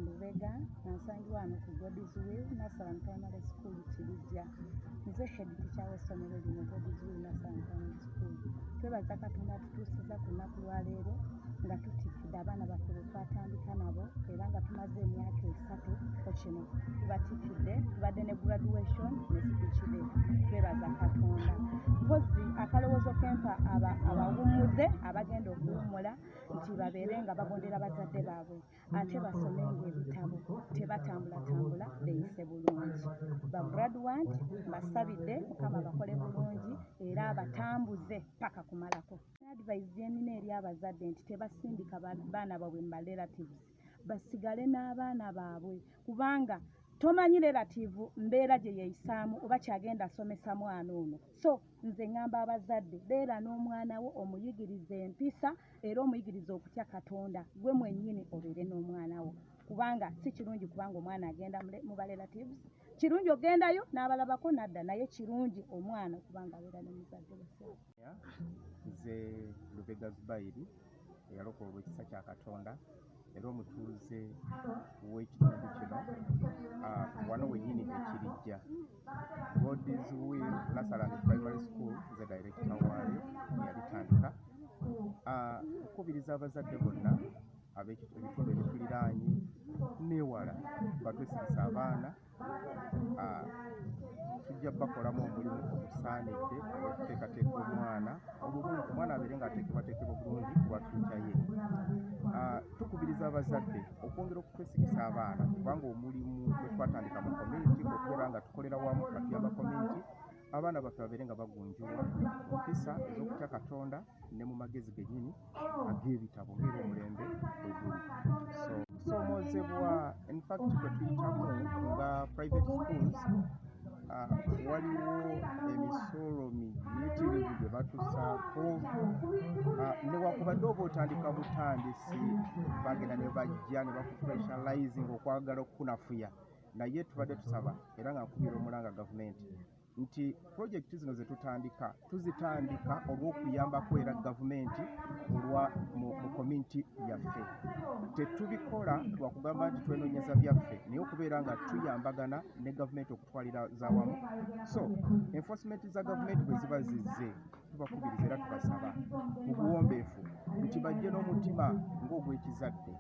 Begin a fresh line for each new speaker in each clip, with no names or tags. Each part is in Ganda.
Lubega nansangibwa wano ku Godiswil Nassau Primary School Kirijja. Nze head teacher w'essomero lino Godiswil Nassau Primary School. Twebaza Katonda atutuusiza ku lunaku lwa leero nga tutikidde abaana baffe be twatandika nabo era nga tumaze emyaka 3 ko kino tubatikidde, tubadde ne graduation ne speech day. Twebaza Katonda mpozi akalowoozo kempa abawummuze abagenda okuwummula nti babeere nga bagondera bazadde baabwe ate basomenga ebitabo tebatambulatambula beeyise bulungi. Ba graduate basabidde Mukama bakole bulungi era abatambuze paka kumalako. Advice yenina eri abazadde nti tebasindika baana baabwe mu relatives, basigale n'abaana baabwe kubanga tomanyi relative mbeera gye yeeyisaamu oba kyagenda asomesa mwana ono. So nze ngamba abazadde beera n'omwana wo omuyigiriza empisa era omuyigiriza okutya Katonda gwe mwennyini obeere n'omwana wo kubanga si kirungi kubanga omwana agenda mu ba relatives. Kirungi ogendayo n'abalabako nadda naye kirungi omwana kubanga abeera ne muzadde we.
Nze Lubega Zubairi eyalokolwa ekisa kya Katonda era omutuuze w'ekitundu kino wano wennyini ekirijja Godiswil Nassau Primary School. Nze director waayo yalitandika okukubiriza abazadde bonna ab'ebitundu ebituliraanye newala batwesigisa abaana tujja bakolamu omulimu ogusaanidde okuteekateeka omwana abeere ng'ateekebwateekebwa bulungi ku bafyuca ye. Tukubiriza abazadde okwongera okutwesigisa abaana kubanga omulimu gwe twatandika mu community okubeera nga tukolera wamu katuyamba community abaana baffe babeere nga bagunjulwa mpisa ez'okutya Katonda ne mu magezi gennyini ag'ebitabo ng'era omulembe bwe guli. So kusoomozebwa in fact kwe tuyitamu nga private schools waliwo emisolo miyitirivu gye batusaako newakubadde oba otandika butandisi bagenda ne bajja ne bakupressurizinga okwagala okukunafuya, naye tubadde tusaba era nga nkubira omulanga gavumenti nti projekiti zino ze tuzitandika olw'okuyambako era gavumenti mu community yaffe. Tetubikola lwakugamba nti twenoonyeza byaffe naye okubeera nga tuyambagana ne gavumenti okutwalira zawamu. So enforcement za gavumenti bwe ziba zizze tubakubiriza era tubasaba mu buwombeefu nti bajje n'omutima ng'ogw'ekizadde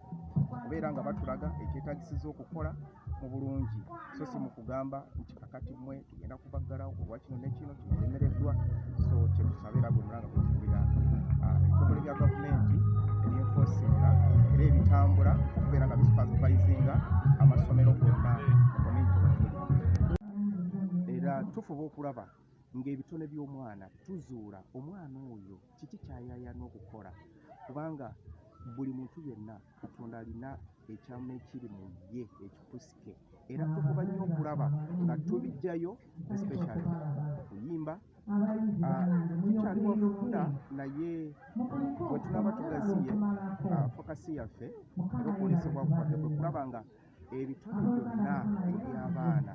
okubeera nga batulaga ekyetaagisiza okukola mu bulungi, so si mu kugamba nti kakati mmwe tugenda kubaggala olwa kino ne kino kiremereddwa. So kye tusaba era gwe mulanga kwekubira ebitongole bya gavumenti ebyenforcinga era ebitambula okubeera nga bisupervisinga amasomero gonna mu community era tufuba okulaba ng'ebitone by'omwana tuzuula omwana oyo kiki kyayayana okukola kubanga buli muntu yenna Katonda alina ekyama ekiri mu ye ekikusike era tukuba nnyo okulaba nga tubijjayo especially kuyimba tukyali wafunda naye bwe tunaba tugaziye fokasi yaffe era okwolesebwa kwaffe kwe kulaba nga ebitone byonna eby'abaana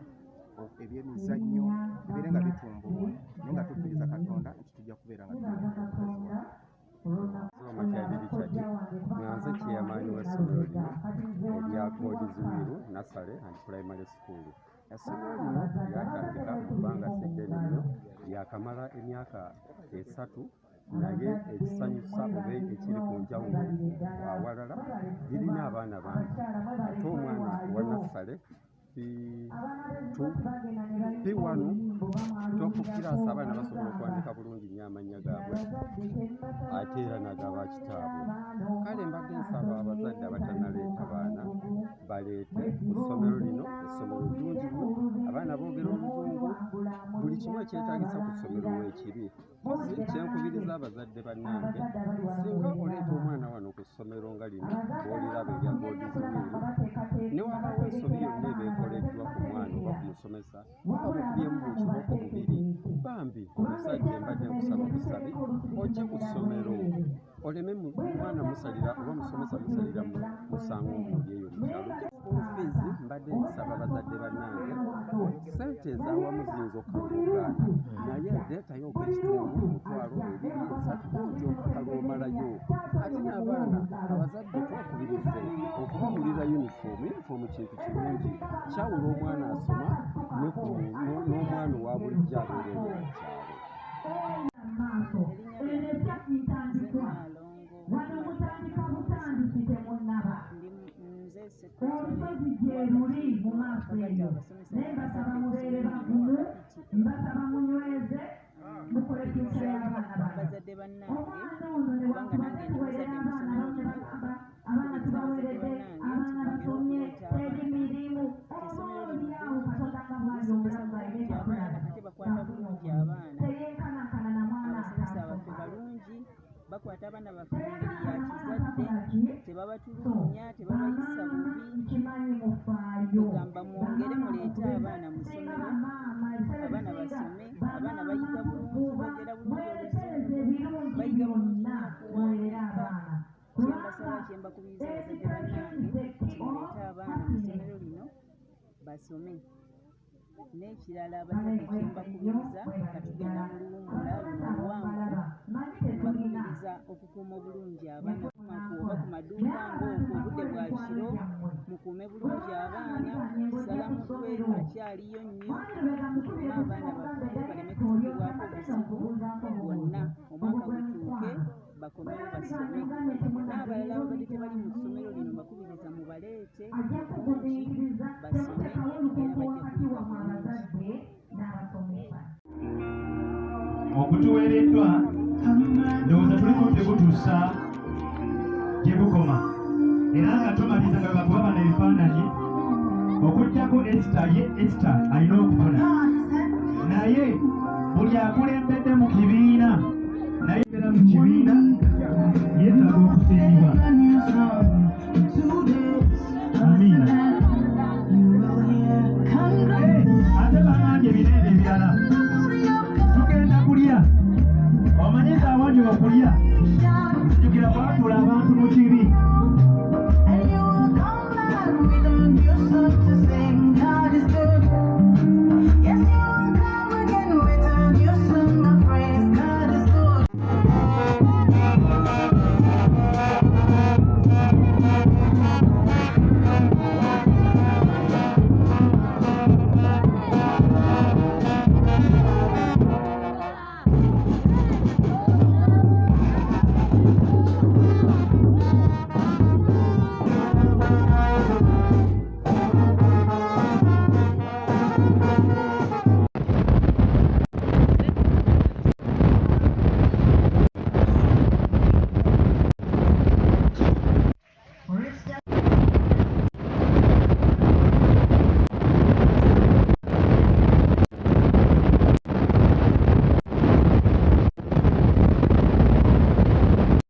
ebyemizannyo bibeere nga bitumbulwa naye nga tukkiriza Katonda nti tujja kubeera nga
Makyadi Richard nga nze chairman w'essomero lino erya lya Godiswiru Nursery and Primary School. Essomero lino lyatandika mu bbanga sseddene nnyo, lyakamala emyaka 3, naye ekisanyusa oba ekiri ku njawulo awalala lirina abaana bangi. Ate omwana wa Nursery P1 tokukiraasa abaana basobola okuwandika bulungi nnyo amannya gaabwe ate era n'agaba kitaabwe. Kale mbadde nsaba abazadde abatannaleeta baana baleete ku ssomero lino. Essomero ddungi nnyo, abaana boogera Oluzungu, buli kimu ekyetaagisa ku ssomero weekiri. Kozi kyenkubiriza abazadde bannange, singa oleeta omwana wano ku ssomero nga lino bw'oliraba erya Godiswiru, ne wabaawo ensobi yonna eba ekoleddwa ku mwana oba ku musomesa, oba bukubyemu mu kibooko bubiri, bambi omusajja mbadde nkusaba busabi ojje ku ssomero oleme mwana musalira oba musomesa musalira musango omubi eyo mu kyalo. Ofiizi mbadde nsaba abazadde bannange, ssente ez'awamu ziyinza okukaloogaana, naye leetayo og'ekitundu $2,000-3,000 gy'okakalomalayo. Ate n'abaana abazadde twakubirize okubagulira yunifoomu kintu kirungi, kyawula omwana asoma n'omwana owa bulijjo abeera eyo mu
bazadde bannange kubanga nange ndi muzadde mu ssomero lino, bazadde bannange essomero lino lisomesa bulungi abaana ate bakwata bulungi abaana. Abasomesa baffe balungi, bakwata abaana baffe mu ngeri ya kizadde, tebabatulugunya, tebabayisa bubi. Tugamba mwongere muleete abaana mu ssomero, abaana basome, abaana bayiga bulungi, boogera bulungi Oluzungu, bayiga bulungi okuwandiika. Kyembasaba, kyembakubiriza abazadde bannange, kimuleete abaana mu ssomero lino basome. N'ekirala abazadde kyembakubiriza, katugenda mu luwummula luno oluwanvu, mbakubiriza okukuuma obulungi abaana oba ku maduuka ng'okwo obudde bwa kiro, mukuume bulungi abaana. Kusala mutwe akyaliyo nnyo, mukuume abaana baffe baleme kutugibwako obuzibu bwonna, omwaka gutuuke bakomewo basome. N'abalala ababadde tebali mu ssomero lino mbakubiriza mubaleete bulungi basome, era bajja kuyiga bulungi.
Okutuweereddwa ndowooza tuliko tebutuusa gye bukoma, era nga tomaliza nga bakuba bano ebifaananyi okujjako Esther alina okufuna, naye buli akulembedde mu kibiina naye era mu kibiina yeetaaga okusiimibwa. Amiina. Ate bangambye ebinene ebirala tugenda kulya, omanyiza awandi okulya jjukira kwatula abantu mu kibi.